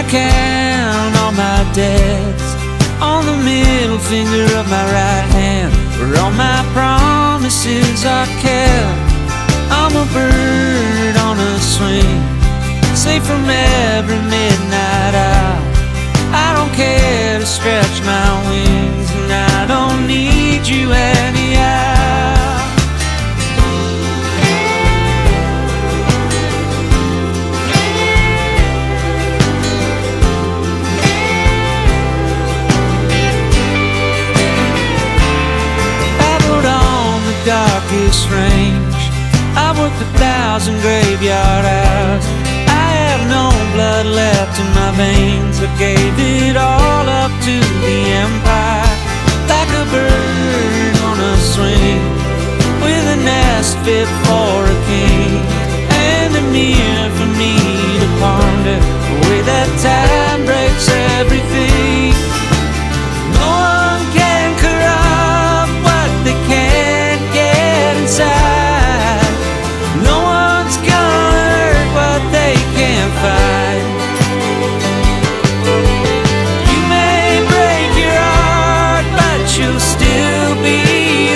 count all my debts on the middle finger of my right hand, where all my promises are kept. I'm a bird on a swing, safe from every midnight hour. I don't care to stretch my wings, and I don't need you anyhow. Darkest range, I've worked 1,000 graveyard hours. I have no blood left in my veins. I gave it all up to the empire, like a bird on a swing, with a nest fit for a king, and a mirror for me to ponder the way that time breaks everything. No one can corrupt what they can. No one's gonna hurt what they can't fight. You may break your heart, but you'll still be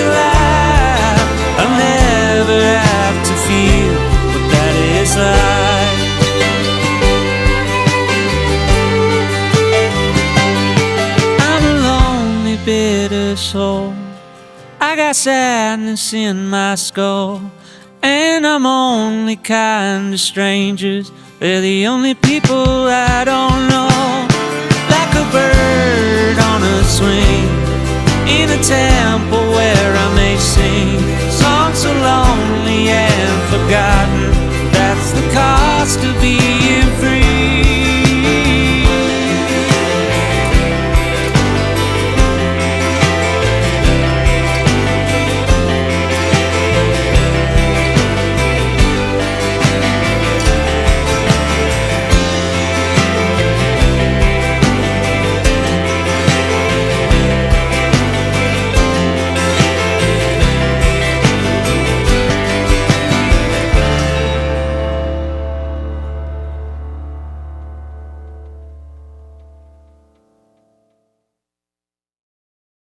alive. I'll never have to feel what that is like. I'm a lonely, bitter soul. I got sadness in my skull, and I'm only kind to strangers. They're the only people I don't know. Like a bird on a swing, in a temple where I may sing songs so lonely and forgotten. That's the cost of being